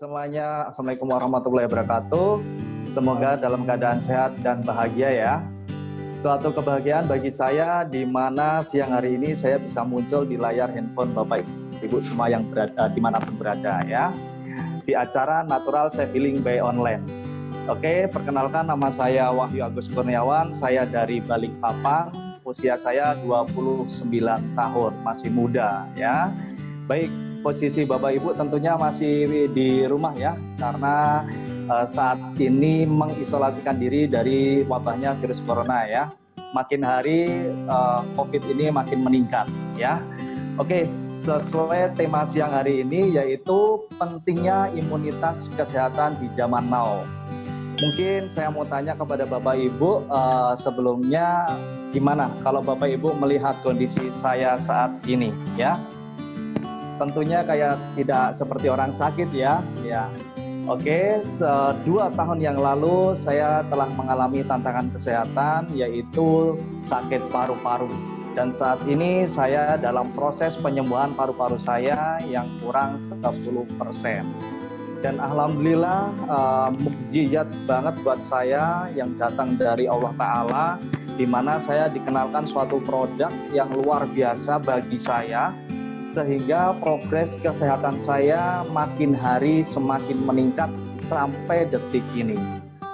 semuanya, Assalamualaikum warahmatullahi wabarakatuh. Semoga dalam keadaan sehat dan bahagia ya. Suatu kebahagiaan bagi saya di mana siang hari ini saya bisa muncul di layar handphone Bapak Ibu semua yang berada dimanapun berada ya. Di acara Natural Self Healing by Online. Oke, perkenalkan nama saya Wahyu Agus Kurniawan, saya dari Balikpapan, usia saya 29 tahun, masih muda ya. Baik, posisi Bapak Ibu tentunya masih di rumah ya, karena saat ini mengisolasikan diri dari wabahnya virus corona ya. Makin hari COVID ini makin meningkat ya. Oke, sesuai tema siang hari ini yaitu pentingnya imunitas kesehatan di zaman now. Mungkin saya mau tanya kepada Bapak Ibu sebelumnya gimana kalau Bapak Ibu melihat kondisi saya saat ini ya. Tentunya kayak tidak seperti orang sakit ya. Oke, 2 tahun yang lalu saya telah mengalami tantangan kesehatan yaitu sakit paru-paru. Dan saat ini saya dalam proses penyembuhan paru-paru saya yang kurang 10%. Dan alhamdulillah mukjizat banget buat saya yang datang dari Allah Ta'ala, di mana saya dikenalkan suatu produk yang luar biasa bagi saya, sehingga progres kesehatan saya makin hari semakin meningkat sampai detik ini.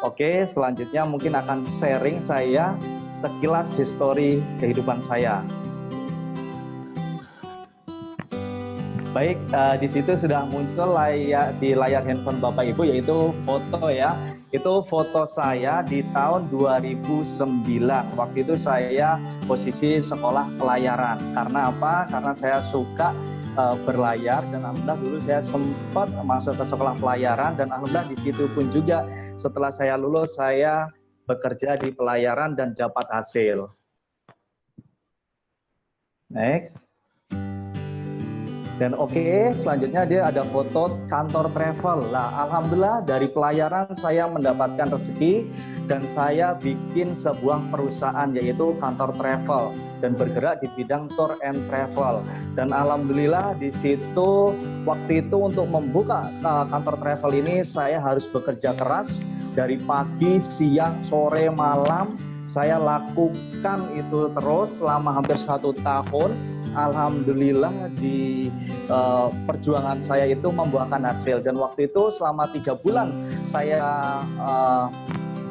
Oke, selanjutnya mungkin akan sharing saya sekilas histori kehidupan saya. Baik, di situ sudah muncul di layar handphone Bapak Ibu yaitu foto ya. Itu foto saya di tahun 2009. Waktu itu saya posisi sekolah pelayaran. Karena apa? Karena saya suka berlayar dan alhamdulillah dulu saya sempat masuk ke sekolah pelayaran dan alhamdulillah di situ pun juga setelah saya lulus saya bekerja di pelayaran dan dapat hasil. Next. Dan oke, selanjutnya dia ada foto kantor travel. Nah, alhamdulillah dari pelayaran saya mendapatkan rezeki dan saya bikin sebuah perusahaan yaitu kantor travel dan bergerak di bidang tour and travel. Dan alhamdulillah di situ waktu itu untuk membuka kantor travel ini saya harus bekerja keras dari pagi, siang, sore, malam. Saya lakukan itu terus selama hampir 1 tahun. Alhamdulillah di perjuangan saya itu membuahkan hasil dan waktu itu selama 3 bulan saya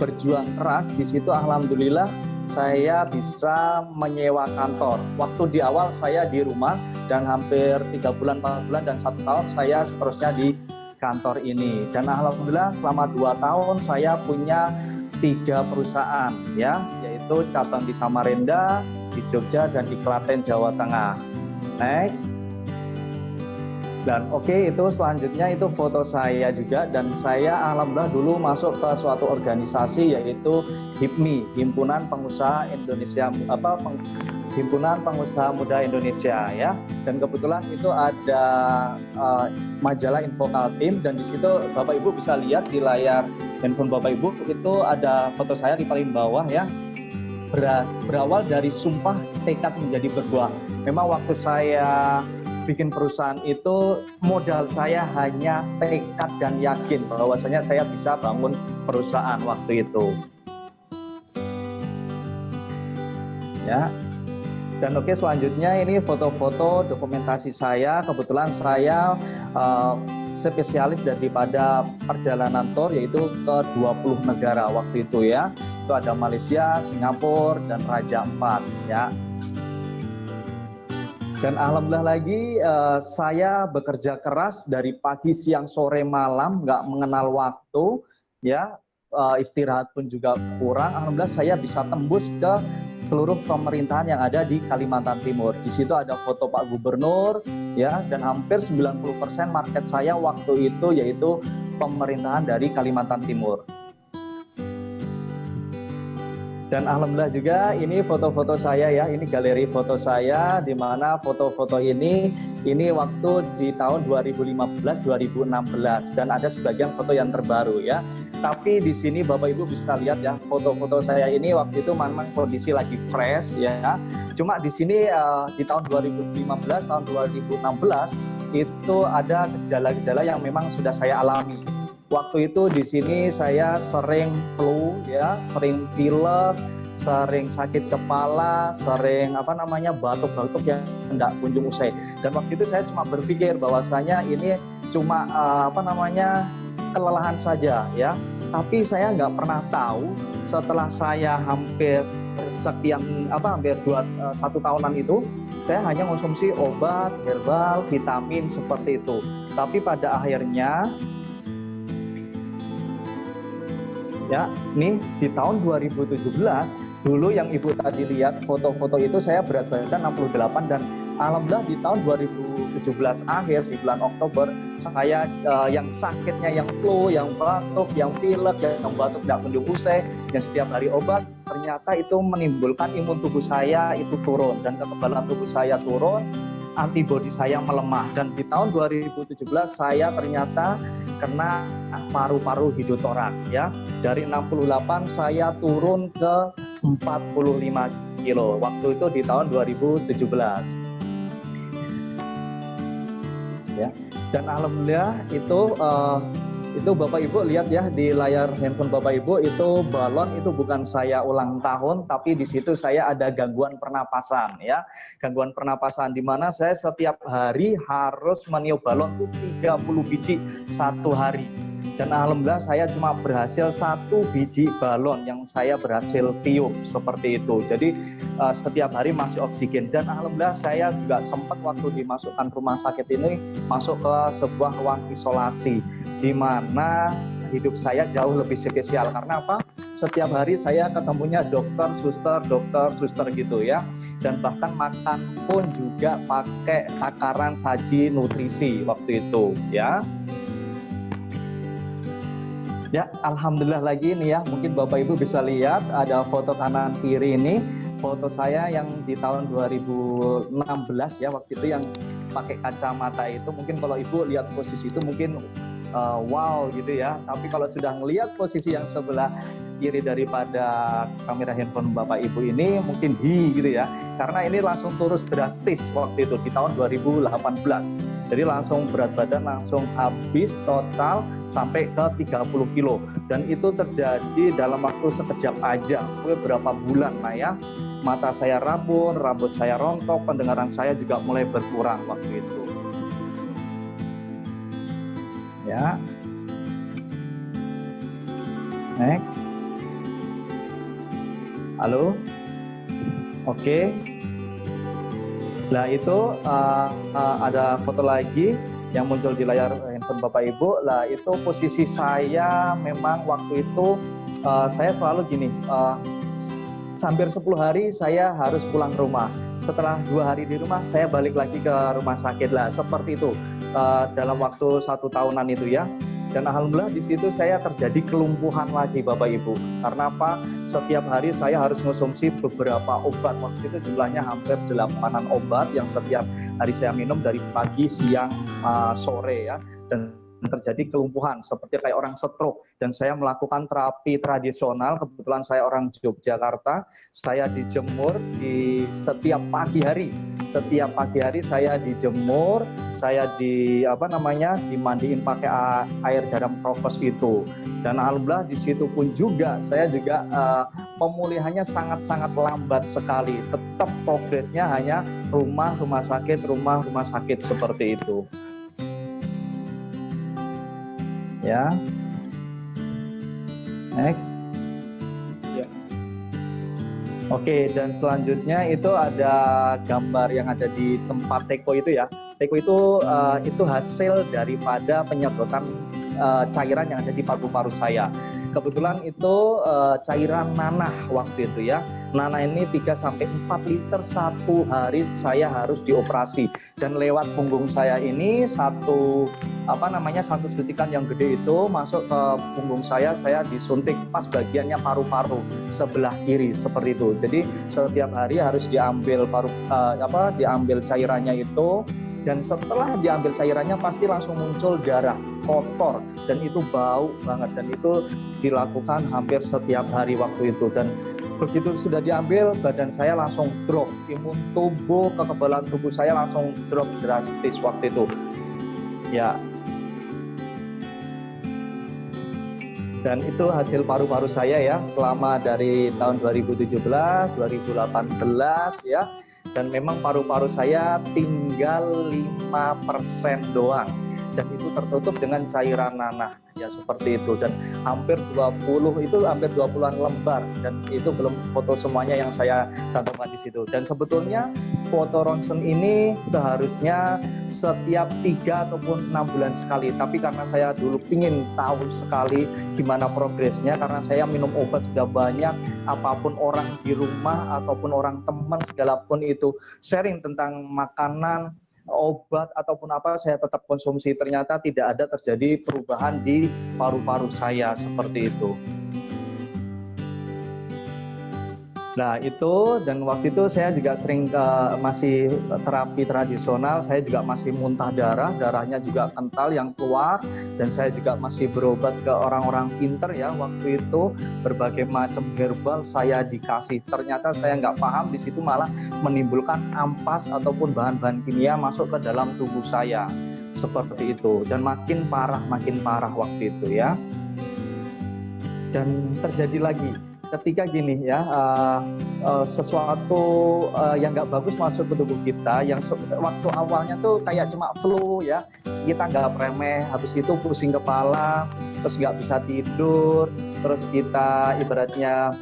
berjuang keras di situ alhamdulillah saya bisa menyewa kantor. Waktu di awal saya di rumah dan hampir 3 bulan 4 bulan dan 1 tahun saya seterusnya di kantor ini dan alhamdulillah selama 2 tahun saya punya 3 perusahaan ya, yaitu cabang di Samarinda, di Jogja dan di Klaten, Jawa Tengah. Next. Dan oke, itu selanjutnya itu foto saya juga dan saya alhamdulillah dulu masuk ke suatu organisasi yaitu HIPMI, Himpunan Pengusaha Indonesia Himpunan Pengusaha Muda Indonesia ya. Dan kebetulan itu ada majalah Info Kaltim dan di situ Bapak Ibu bisa lihat di layar handphone Bapak Ibu itu ada foto saya di paling bawah ya. Berawal dari sumpah tekad menjadi berbuah. Memang waktu saya bikin perusahaan itu modal saya hanya tekad dan yakin bahwasanya saya bisa bangun perusahaan waktu itu. Ya. Dan oke, selanjutnya ini foto-foto dokumentasi saya. Kebetulan saya spesialis daripada perjalanan tour yaitu ke 20 negara waktu itu ya. Itu ada Malaysia, Singapura, dan Raja Ampat ya. Dan alhamdulillah lagi saya bekerja keras dari pagi, siang, sore, malam, nggak mengenal waktu ya. Istirahat pun juga kurang. Alhamdulillah saya bisa tembus ke seluruh pemerintahan yang ada di Kalimantan Timur. Di situ ada foto Pak Gubernur ya dan hampir 90% market saya waktu itu yaitu pemerintahan dari Kalimantan Timur. Dan alhamdulillah juga ini foto-foto saya ya, ini galeri foto saya di mana foto-foto ini waktu di tahun 2015-2016 dan ada sebagian foto yang terbaru ya. Tapi di sini Bapak Ibu bisa lihat ya, foto-foto saya ini waktu itu memang kondisi lagi fresh ya. Cuma di sini di tahun 2015, tahun 2016 itu ada gejala-gejala yang memang sudah saya alami. Waktu itu di sini saya sering flu ya, sering pilek, sering sakit kepala, sering batuk-batuk yang tidak kunjung usai. Dan waktu itu saya cuma berpikir bahwasanya ini cuma kelelahan saja ya. Tapi saya nggak pernah tahu setelah saya hampir satu tahunan itu saya hanya konsumsi obat, herbal, vitamin seperti itu. Tapi pada akhirnya ya, ini di tahun 2017 dulu yang Ibu tadi lihat foto-foto itu saya berat badan 68 dan alhamdulillah di tahun 2017 akhir di bulan Oktober saya yang sakitnya yang flu, yang batuk, yang pilek, yang batuk tidak kunjung usai, yang setiap hari obat, ternyata itu menimbulkan imun tubuh saya itu turun dan kekebalan tubuh saya turun, antibodi saya melemah dan di tahun 2017 saya ternyata kena paru-paru hidrotorak ya. Dari 68 saya turun ke 45 kilo. Waktu itu di tahun 2017. Ya. Dan alhamdulillah itu Bapak Ibu lihat ya di layar handphone Bapak Ibu itu balon itu bukan saya ulang tahun tapi di situ saya ada gangguan pernapasan ya. Gangguan pernapasan di mana saya setiap hari harus meniup balon itu 30 biji satu hari. Dan alhamdulillah saya cuma berhasil 1 biji balon yang saya berhasil tiup seperti itu. Jadi setiap hari masih oksigen dan alhamdulillah saya juga sempat waktu dimasukkan rumah sakit ini masuk ke sebuah ruang isolasi di mana hidup saya jauh lebih spesial karena apa? Setiap hari saya ketemunya dokter, suster gitu ya. Dan bahkan makan pun juga pakai takaran saji nutrisi waktu itu ya. Ya, alhamdulillah lagi nih ya. Mungkin Bapak Ibu bisa lihat ada foto kanan kiri ini. Foto saya yang di tahun 2016 ya, waktu itu yang pakai kacamata itu. Mungkin kalau Ibu lihat posisi itu mungkin wow gitu ya. Tapi kalau sudah melihat posisi yang sebelah kiri daripada kamera handphone Bapak Ibu ini mungkin gitu ya. Karena ini langsung turun drastis waktu itu di tahun 2018. Jadi langsung berat badan langsung habis total sampai ke 30 kilo dan itu terjadi dalam waktu sekejap aja, beberapa bulan lah ya. Mata saya rabun, rambut saya rontok, pendengaran saya juga mulai berkurang waktu itu. Ya. Next. Halo. Oke. Nah itu ada foto lagi yang muncul di layar handphone Bapak Ibu. Lah itu posisi saya memang waktu itu saya selalu gini, hampir 10 hari saya harus pulang rumah. Setelah 2 hari di rumah saya balik lagi ke rumah sakit lah seperti itu dalam waktu 1 tahunan itu ya. Dan alhamdulillah di situ saya terjadi kelumpuhan lagi Bapak Ibu. Karena apa? Setiap hari saya harus mengonsumsi beberapa obat. Waktu itu jumlahnya hampir 8 obat yang setiap hari saya minum dari pagi, siang, sore ya. Dan terjadi kelumpuhan seperti kayak orang stroke dan saya melakukan terapi tradisional. Kebetulan saya orang Yogyakarta, saya dijemur di setiap pagi hari saya dijemur, saya dimandiin pakai air garam Kropos itu. Dan alhamdulillah di situ pun juga saya juga pemulihannya sangat-sangat lambat sekali. Tetap progresnya hanya rumah sakit seperti itu. Ya, next. Ya. Oke, dan selanjutnya itu ada gambar yang ada di tempat teko itu ya. Teko itu hasil daripada penyedotan cairan yang ada di paru-paru saya. Kebetulan itu cairan nanah waktu itu ya. Nana ini 3-4 liter satu hari saya harus dioperasi, dan lewat punggung saya ini satu suntikan yang gede itu masuk ke punggung saya disuntik pas bagiannya paru-paru sebelah kiri seperti itu. Jadi setiap hari harus diambil diambil cairannya itu, dan setelah diambil cairannya pasti langsung muncul darah kotor dan itu bau banget, dan itu dilakukan hampir setiap hari waktu itu. Dan begitu sudah diambil, badan saya langsung drop, imun tubuh, kekebalan tubuh saya langsung drop drastis waktu itu ya. Dan itu hasil paru-paru saya ya selama dari tahun 2017 2018 ya. Dan memang paru-paru saya tinggal 5% doang, dan itu tertutup dengan cairan nanah ya seperti itu. Dan hampir 20-an lembar, dan itu belum foto semuanya yang saya cantumkan di situ. Dan sebetulnya foto ronsen ini seharusnya setiap 3 ataupun 6 bulan sekali, tapi karena saya dulu ingin tahu sekali gimana progresnya, karena saya minum obat sudah banyak, apapun orang di rumah ataupun orang teman segala pun itu sharing tentang makanan, obat ataupun apa, saya tetap konsumsi, ternyata tidak ada terjadi perubahan di paru-paru saya seperti itu. Nah itu, dan waktu itu saya juga sering masih terapi tradisional, saya juga masih muntah darahnya juga kental yang keluar, dan saya juga masih berobat ke orang-orang pinter ya waktu itu, berbagai macam herbal saya dikasih. Ternyata saya nggak paham, di situ malah menimbulkan ampas ataupun bahan-bahan kimia masuk ke dalam tubuh saya seperti itu, dan makin parah waktu itu ya. Dan terjadi lagi ketika gini ya, sesuatu yang nggak bagus masuk ke tubuh kita, yang waktu awalnya tuh kayak cuma flu ya, kita nggak remeh, habis itu pusing kepala, terus nggak bisa tidur, terus kita ibaratnya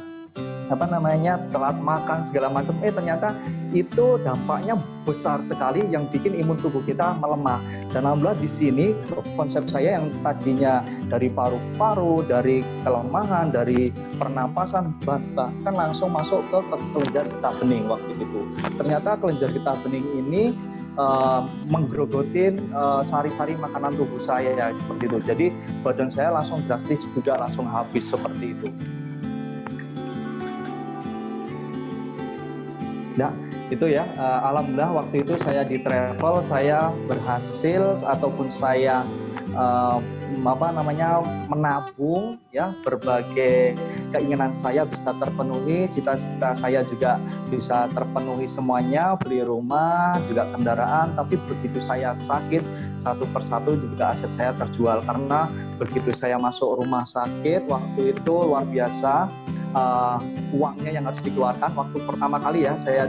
telat makan segala macam, ternyata itu dampaknya besar sekali yang bikin imun tubuh kita melemah. Dan alhamdulillah di sini konsep saya yang tadinya dari paru-paru, dari kelemahan, dari pernapasan, bahkan langsung masuk ke kelenjar getah bening waktu itu. Ternyata kelenjar getah bening ini menggerogotin sari-sari makanan tubuh saya ya, seperti itu. Jadi badan saya langsung drastis juga langsung habis seperti itu. Nah, itu ya, alhamdulillah waktu itu saya di travel, saya berhasil ataupun saya menabung ya, berbagai keinginan saya bisa terpenuhi, cita-cita saya juga bisa terpenuhi semuanya, beli rumah, juga kendaraan. Tapi begitu saya sakit, satu persatu juga aset saya terjual, karena begitu saya masuk rumah sakit waktu itu luar biasa. Uangnya yang harus dikeluarkan waktu pertama kali ya, saya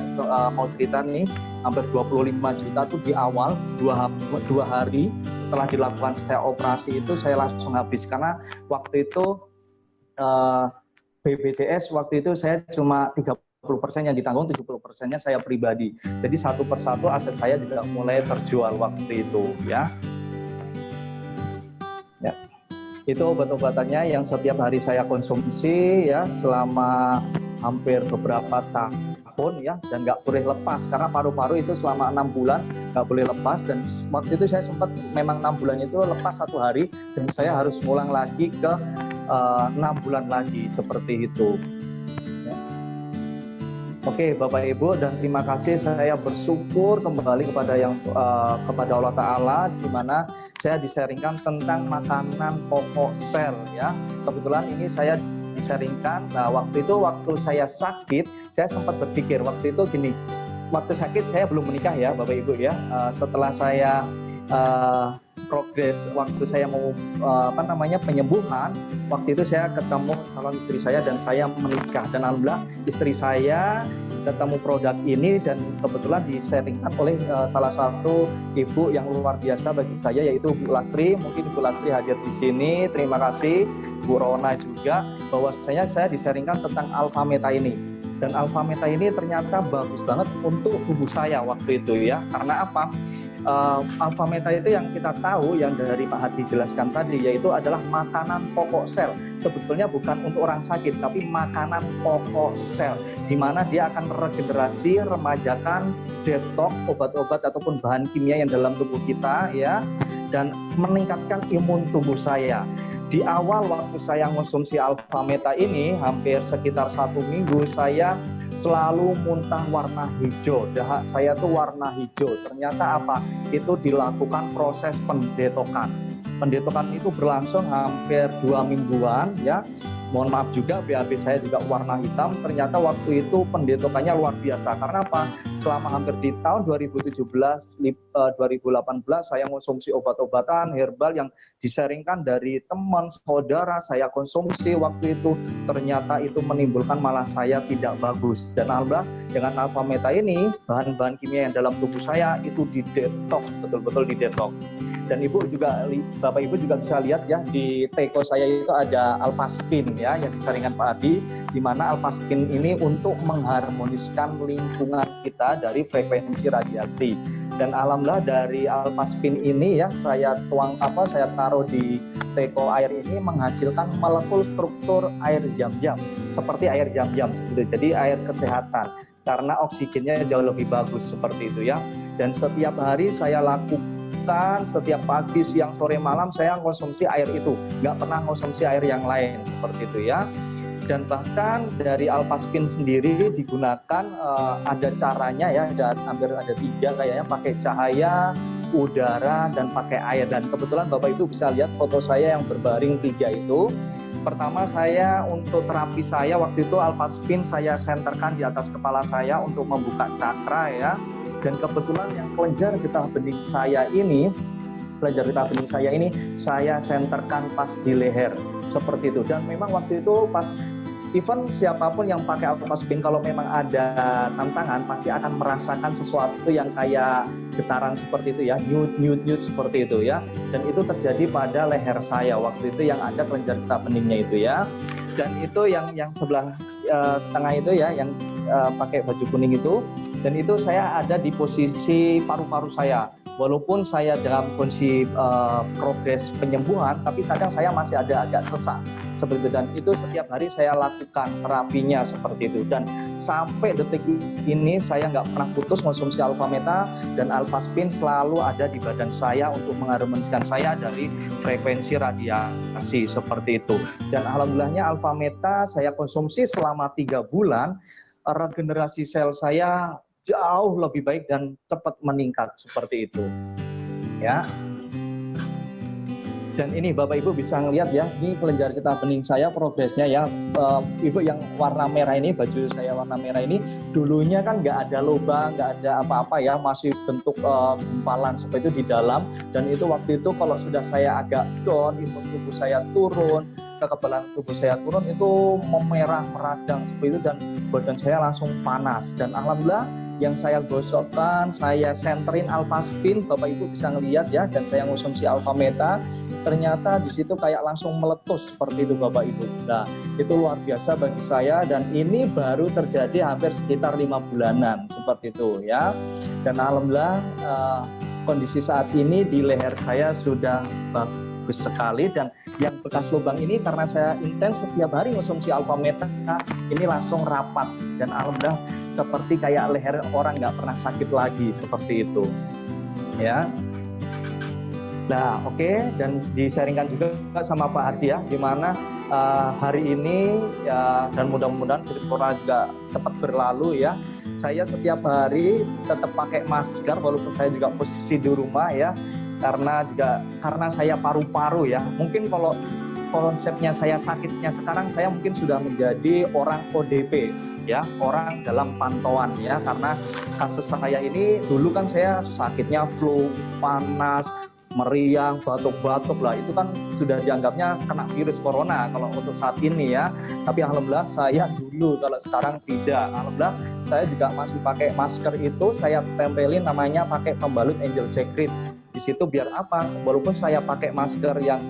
mau cerita nih, hampir 25 juta tuh di awal, dua hari setelah dilakukan saya operasi itu saya langsung habis, karena waktu itu BPJS waktu itu saya cuma 30% yang ditanggung, 70%-nya saya pribadi. Jadi satu persatu aset saya juga mulai terjual waktu itu ya. Ya. Itu obat-obatannya yang setiap hari saya konsumsi ya selama hampir beberapa tahun ya, dan nggak boleh lepas, karena paru-paru itu selama 6 bulan nggak boleh lepas. Dan waktu itu saya sempat memang 6 bulan itu lepas 1 hari, dan saya harus ngulang lagi ke 6 bulan lagi seperti itu ya. Oke Bapak Ibu, dan terima kasih, saya bersyukur kembali kepada Allah Ta'ala, di mana saya disaringkan tentang makanan pokok sel ya. Kebetulan ini saya disaringkan. Nah waktu saya sakit, saya sempat berpikir waktu itu gini, waktu sakit saya belum menikah ya Bapak Ibu ya. Setelah saya progres, waktu saya mau penyembuhan, waktu itu saya ketemu calon istri saya dan saya menikah, dan alhamdulillah istri saya ketemu produk ini dan kebetulan di-sharingkan oleh salah satu ibu yang luar biasa bagi saya, yaitu Bu Lastri. Mungkin Bu Lastri hadir di sini, terima kasih. Bu Rona juga, bahwasanya saya di-sharingkan tentang Alpha Meta ini. Dan Alpha Meta ini ternyata bagus banget untuk tubuh saya waktu itu ya. Karena apa? Alpha Meta itu yang kita tahu, yang dari Pak Hadi jelaskan tadi, yaitu adalah makanan pokok sel. Sebetulnya bukan untuk orang sakit, tapi makanan pokok sel, di mana dia akan regenerasi, remajakan, detox obat-obat ataupun bahan kimia yang dalam tubuh kita, ya, dan meningkatkan imun tubuh saya. Di awal waktu saya mengonsumsi Alpha Meta ini, hampir sekitar 1 minggu, saya selalu muntah warna hijau. Dahak saya tuh warna hijau. Ternyata apa? Itu dilakukan proses pendetokan. Pendetokan itu berlangsung hampir 2 mingguan, ya. Mohon maaf juga, BAB saya juga warna hitam. Ternyata waktu itu pendetokannya luar biasa. Karena apa? Selama hampir di tahun 2017, 2018 saya konsumsi obat-obatan herbal yang disaringkan dari teman, saudara, saya konsumsi waktu itu. Ternyata itu menimbulkan malah saya tidak bagus. Dan alhamdulillah dengan Alpha Meta ini, bahan-bahan kimia yang dalam tubuh saya itu didetoks, betul-betul didetoks. Dan Bapak Ibu juga bisa lihat ya, di teko saya itu ada Alpha Spin ya, yang disaringkan Pak Adi, di mana Alpha Spin ini untuk mengharmoniskan lingkungan kita dari frekuensi radiasi. Dan alhamdulillah dari Alpha Spin ini ya, saya taruh di teko air ini menghasilkan molekul struktur air jam-jam, seperti air jam-jam seperti itu. Jadi air kesehatan, karena oksigennya jauh lebih bagus seperti itu ya. Dan setiap hari saya lakukan, setiap pagi, siang, sore, malam saya konsumsi air itu, nggak pernah konsumsi air yang lain seperti itu ya. Dan bahkan dari Alpha Spin sendiri digunakan ada caranya ya, hampir ada 3 kayaknya, pakai cahaya, udara, dan pakai air. Dan kebetulan Bapak Ibu bisa lihat foto saya yang berbaring 3 itu. Pertama, saya untuk terapi saya waktu itu Alpha Spin saya senterkan di atas kepala saya untuk membuka cakra ya. Dan kebetulan yang kelenjar getah bening saya ini, saya senterkan pas di leher seperti itu. Dan memang waktu itu pas even siapapun yang pakai Alpha Spin, kalau memang ada tantangan pasti akan merasakan sesuatu yang kayak getaran seperti itu ya, nyut seperti itu ya. Dan itu terjadi pada leher saya waktu itu yang ada kelenjar getah beningnya itu ya. Dan itu yang sebelah tengah itu ya, yang pakai baju kuning itu. Dan itu saya ada di posisi paru-paru saya. Walaupun saya dalam kondisi progres penyembuhan, tapi kadang saya masih ada agak sesak seperti itu. Dan itu setiap hari saya lakukan terapinya seperti itu. Dan sampai detik ini saya nggak pernah putus konsumsi Alpha Meta, dan Alpha Spin selalu ada di badan saya untuk mengharmoniskan saya dari frekuensi radiasi seperti itu. Dan alhamdulillahnya Alpha Meta saya konsumsi selama 3 bulan, regenerasi sel saya jauh lebih baik dan cepat meningkat seperti itu ya. Dan ini Bapak Ibu bisa ngelihat ya, ini kelenjar getah bening saya progresnya ya. Ibu yang warna merah ini, baju saya warna merah ini, dulunya kan nggak ada lubang, nggak ada apa-apa ya, masih bentuk gumpalan seperti itu di dalam. Dan itu waktu itu kalau sudah saya agak down, imun tubuh saya turun, kekebalan tubuh saya turun, itu memerah, meradang seperti itu, dan badan saya langsung panas. Dan alhamdulillah yang saya gosokkan, saya senterin Alpha Spin, Bapak Ibu bisa ngelihat ya, dan saya konsumsi Alpha Meta, ternyata di situ kayak langsung meletus seperti itu Bapak Ibu. Nah, itu luar biasa bagi saya, dan ini baru terjadi hampir sekitar 5 bulanan seperti itu ya. Dan alhamdulillah kondisi saat ini di leher saya sudah bagus sekali, dan yang bekas lubang ini karena saya intens setiap hari konsumsi Alpha Meta, ini langsung rapat, dan alhamdulillah seperti kayak leher orang nggak pernah sakit lagi seperti itu ya. Nah oke, dan disaringkan juga sama Pak Hadi ya, dimana hari ini ya, dan mudah-mudahan virus corona juga cepat berlalu ya. Saya setiap hari tetap pakai masker walaupun saya juga posisi di rumah ya, karena saya paru-paru ya. Mungkin kalau konsepnya saya sakitnya sekarang, saya mungkin sudah menjadi orang ODP ya, orang dalam pantauan ya, karena kasus saya ini dulu kan saya sakitnya flu, panas, meriang, batuk-batuk lah, itu kan sudah dianggapnya kena virus corona kalau untuk saat ini ya. Tapi alhamdulillah saya dulu, kalau sekarang tidak. Alhamdulillah saya juga masih pakai masker itu, saya tempelin namanya pakai pembalut Angel Secret di situ, biar apa? Walaupun saya pakai masker yang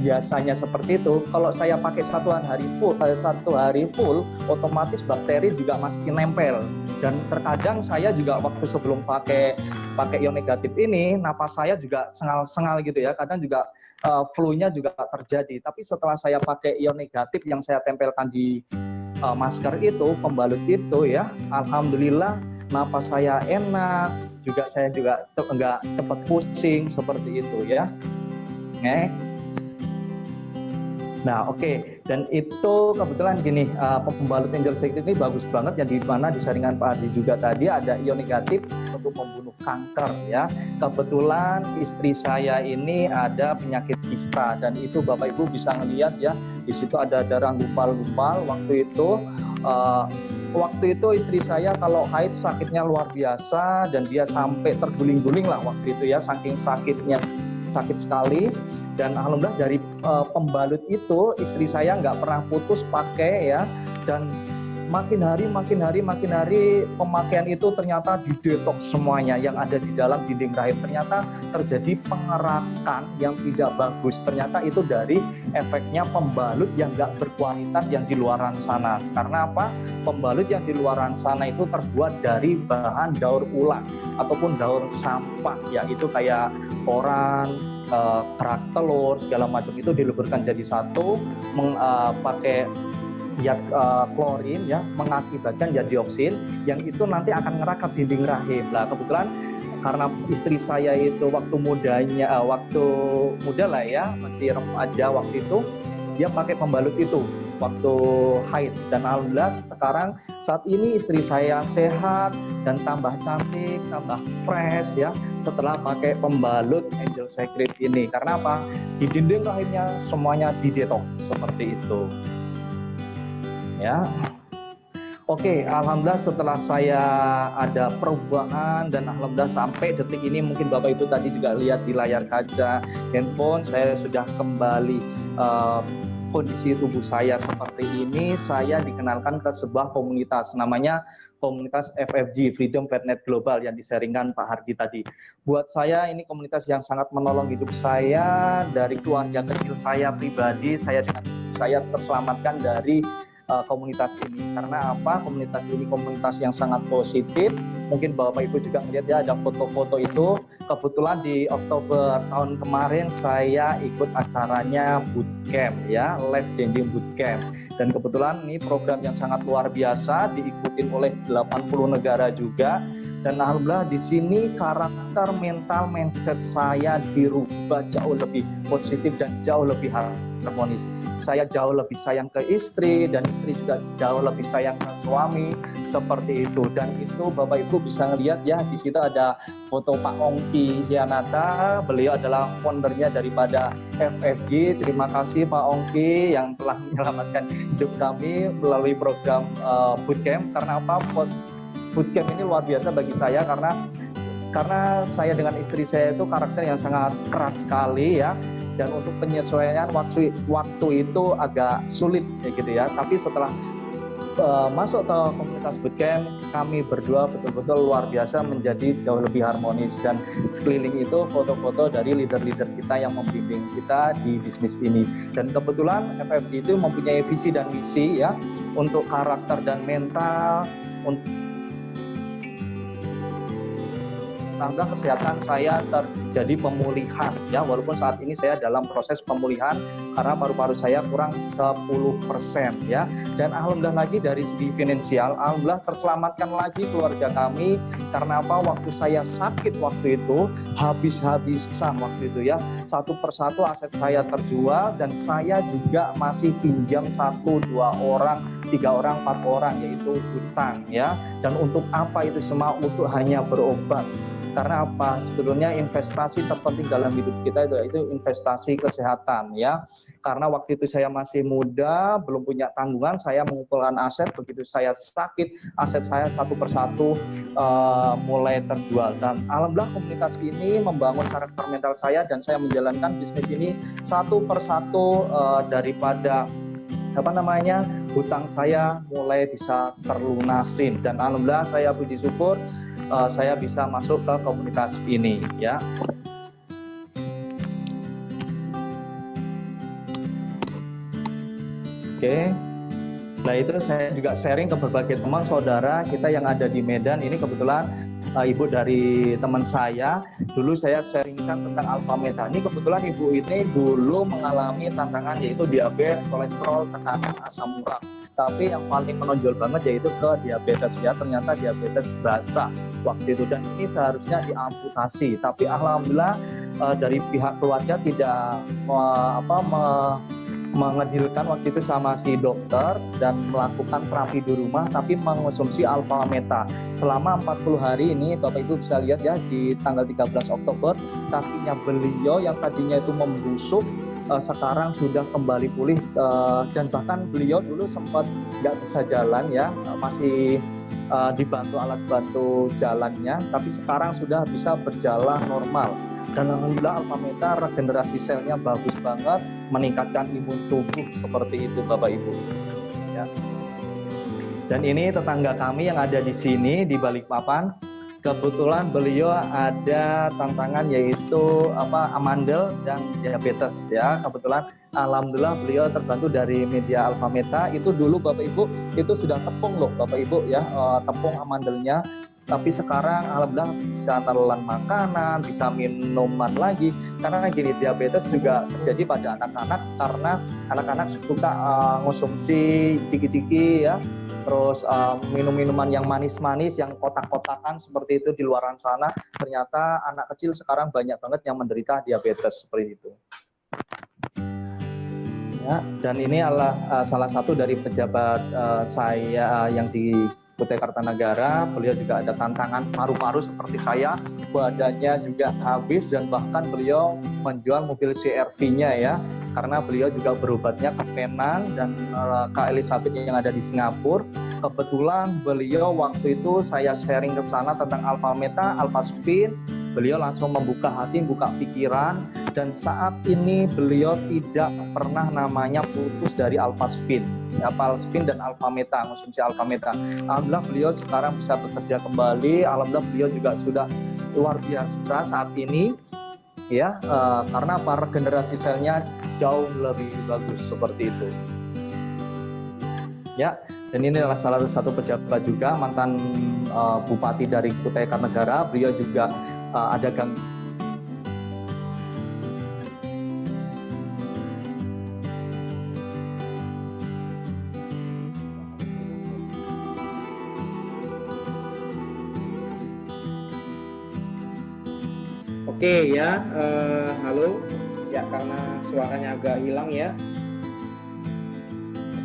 biasanya seperti itu, kalau saya pakai satu hari full, otomatis bakteri juga masih nempel. Dan terkadang saya juga waktu sebelum pakai pakai ion negatif ini, napas saya juga sengal-sengal gitu ya, kadang juga flu-nya juga terjadi. Tapi setelah saya pakai ion negatif yang saya tempelkan di masker itu, pembalut itu ya, alhamdulillah napas saya enak, juga saya juga nggak cepat pusing seperti itu ya. Nah, oke. Dan itu kebetulan gini, pembalut Angel Secret ini bagus banget, yang di mana di saringan Pak Ardi juga tadi ada ion negatif untuk membunuh kanker ya. Kebetulan istri saya ini ada penyakit kista, dan itu Bapak Ibu bisa ngelihat ya, di situ ada darah gumpal-gumpal. Waktu itu istri saya kalau haid sakitnya luar biasa, dan dia sampai terguling-guling lah waktu itu ya, saking sakitnya, sakit sekali. Dan alhamdulillah dari pembalut itu istri saya nggak pernah putus pakai ya, dan makin hari pemakaian itu ternyata didetoks semuanya yang ada di dalam dinding rahim. Ternyata terjadi pengerakan yang tidak bagus, ternyata itu dari efeknya pembalut yang nggak berkualitas yang di luaran sana. Karena apa? Pembalut yang di luaran sana itu terbuat dari bahan daur ulang ataupun daur sampah ya, itu kayak koran, kerak telur, segala macam itu dileburkan jadi satu, pakai klorin ya, mengakibatkan zat dioksin yang itu nanti akan ngerakat dinding rahim. Nah, kebetulan karena istri saya itu waktu muda lah ya, masih remaja waktu itu, dia pakai pembalut itu waktu haid, dan alhamdulillah sekarang saat ini istri saya sehat dan tambah cantik, tambah fresh ya, setelah pakai pembalut Angel Secret ini. Karena apa? Di dinding rahimnya semuanya didetoks seperti itu ya. Oke, alhamdulillah setelah saya ada perubahan, dan alhamdulillah sampai detik ini, mungkin Bapak Ibu tadi juga lihat di layar kaca handphone, saya sudah kembali kondisi tubuh saya seperti ini. Saya dikenalkan ke sebuah komunitas, namanya komunitas FFG, Freedom Fatnet Global, yang disaringkan Pak Hardi tadi. Buat saya ini komunitas yang sangat menolong hidup saya, dari keluarga kecil saya pribadi, saya terselamatkan dari komunitas ini. Karena apa? Komunitas ini komunitas yang sangat positif. Mungkin Bapak Ibu juga melihat ya, ada foto-foto itu. Kebetulan di Oktober tahun kemarin saya ikut acaranya bootcamp ya, Life Changing Bootcamp. Dan kebetulan ini program yang sangat luar biasa, diikutin oleh 80 negara juga. Dan alhamdulillah di sini karakter mental mindset saya dirubah jauh lebih positif dan jauh lebih harmonis. Saya jauh lebih sayang ke istri, dan istri juga jauh lebih sayang ke suami, seperti itu. Dan itu Bapak Ibu bisa ngelihat ya, di situ ada foto Pak Ongki Hianata. Beliau adalah foundernya daripada FFG. Terima kasih Pak Ongki yang telah menyelamatkan hidup kami melalui program bootcamp. Karena apa? Bootcamp ini luar biasa bagi saya, karena saya dengan istri saya itu karakter yang sangat keras sekali ya, dan untuk penyesuaian waktu itu agak sulit ya gitu ya. Tapi setelah masuk ke komunitas bootcamp, kami berdua betul-betul luar biasa menjadi jauh lebih harmonis, dan sekeliling itu foto-foto dari leader-leader kita yang membimbing kita di bisnis ini. Dan kebetulan FFG itu mempunyai visi dan misi ya, untuk karakter dan mental, untuk tangga kesehatan saya terjadi pemulihan ya, walaupun saat ini saya dalam proses pemulihan karena paru-paru saya kurang 10% ya. Dan alhamdulillah lagi dari segi finansial, alhamdulillah terselamatkan lagi keluarga kami. Karena apa? Waktu saya sakit waktu itu habis-habisan waktu itu ya, satu persatu aset saya terjual, dan saya juga masih pinjam 1, 2 orang, 3 orang, 4 orang, yaitu hutang ya. Dan untuk apa itu semua? Untuk hanya berobat. Karena apa? Sebetulnya investasi terpenting dalam hidup kita itu investasi kesehatan ya. Karena waktu itu saya masih muda, belum punya tanggungan, saya mengumpulkan aset. Begitu saya sakit, aset saya satu persatu mulai terjual. Dan alhamdulillah komunitas ini membangun karakter mental saya, dan saya menjalankan bisnis ini satu persatu, daripada hutang saya mulai bisa terlunasin. Dan alhamdulillah saya puji syukur saya bisa masuk ke komunitas ini ya. Oke. Nah itu saya juga sharing ke berbagai teman saudara kita yang ada di Medan. Ini kebetulan ibu dari teman saya. Dulu saya sharingkan tentang alfa meta. Ini kebetulan ibu ini dulu mengalami tantangan yaitu diabetes, kolesterol, tekanan, asam urat. Tapi yang paling menonjol banget yaitu ke diabetes ya. Ternyata diabetes basah waktu itu, dan ini seharusnya diamputasi. Tapi alhamdulillah dari pihak keluarga tidak mengedilkan waktu itu sama si dokter dan melakukan terapi di rumah, tapi mengonsumsi alfa meta selama 40 hari ini. Bapak Ibu bisa lihat ya, di tanggal 13 Oktober kakinya beliau yang tadinya itu membusuk sekarang sudah kembali pulih, dan bahkan beliau dulu sempat nggak bisa jalan ya, masih dibantu alat bantu jalannya, tapi sekarang sudah bisa berjalan normal. Dan alhamdulillah alfa meta regenerasi selnya bagus banget, meningkatkan imun tubuh seperti itu Bapak Ibu. Ya. Dan ini tetangga kami yang ada di sini di Balikpapan. Kebetulan beliau ada tantangan yaitu amandel dan diabetes ya. Kebetulan alhamdulillah beliau terbantu dari media alfa meta. Itu dulu Bapak Ibu itu sudah tepung loh Bapak Ibu ya, tepung amandelnya. Tapi sekarang alhamdulillah bisa telan makanan, bisa minuman lagi. Karena gini, diabetes juga terjadi pada anak-anak karena anak-anak suka ngonsumsi ciki-ciki ya, terus minum-minuman yang manis-manis, yang kotak-kotakan seperti itu di luaran sana. Ternyata anak kecil sekarang banyak banget yang menderita diabetes seperti itu. Ya, dan ini adalah salah satu dari pejabat saya yang di Kutai Kartanegara. Beliau juga ada tantangan paru-paru seperti saya, badannya juga habis, dan bahkan beliau menjual mobil CR-V-nya ya, karena beliau juga berobatnya ke Penang dan Kak Elizabeth yang ada di Singapura. Kebetulan beliau waktu itu saya sharing ke sana tentang alfa meta, alfa spin. Beliau langsung membuka hati, buka pikiran, dan saat ini beliau tidak pernah namanya putus dari alfa spin dan alfa meta, konsumsi alfa meta. Alhamdulillah beliau sekarang bisa bekerja kembali. Alhamdulillah beliau juga sudah luar biasa saat ini ya, karena regenerasi selnya jauh lebih bagus seperti itu ya. Dan ini adalah salah satu pejabat juga, mantan bupati dari Kutai Kartanegara. Beliau juga ada Oke ya, halo ya, karena suaranya agak hilang ya.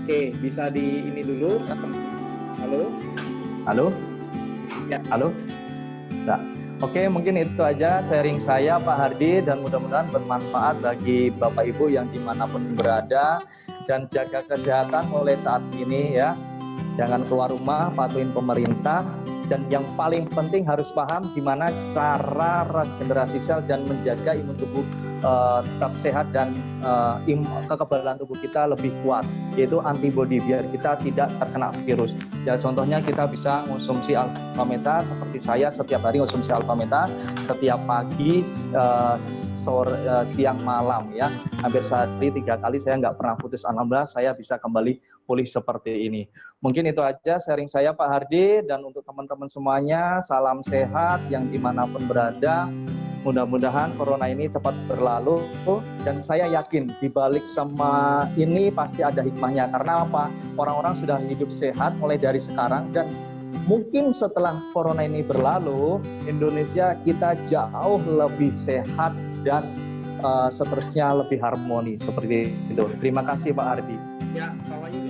Oke, bisa di ini dulu. Halo ya, halo. Nah, oke, mungkin itu aja sharing saya Pak Hardi, dan mudah-mudahan bermanfaat bagi Bapak Ibu yang dimanapun berada, dan jaga kesehatan mulai saat ini ya. Jangan keluar rumah, patuhin pemerintah, dan yang paling penting harus paham gimana cara regenerasi sel dan menjaga imun tubuh tetap sehat, dan kekebalan tubuh kita lebih kuat, yaitu antibodi, biar kita tidak terkena virus. Ya, contohnya kita bisa konsumsi alfa meta, seperti saya setiap hari konsumsi alfa meta, setiap pagi, sore, siang, malam ya, hampir sehari 3 kali, saya nggak pernah putus. Alhamdulillah saya bisa kembali pulih seperti ini. Mungkin itu aja sharing saya Pak Hardi, dan untuk teman-teman semuanya, salam sehat yang dimanapun berada. Mudah-mudahan corona ini cepat berlalu, dan saya yakin di balik semua ini pasti ada hikmahnya. Karena apa? Orang-orang sudah hidup sehat mulai dari sekarang, dan mungkin setelah corona ini berlalu, Indonesia kita jauh lebih sehat dan seterusnya lebih harmoni seperti itu. Terima kasih Pak Ardi. Ya, Pak Wahyu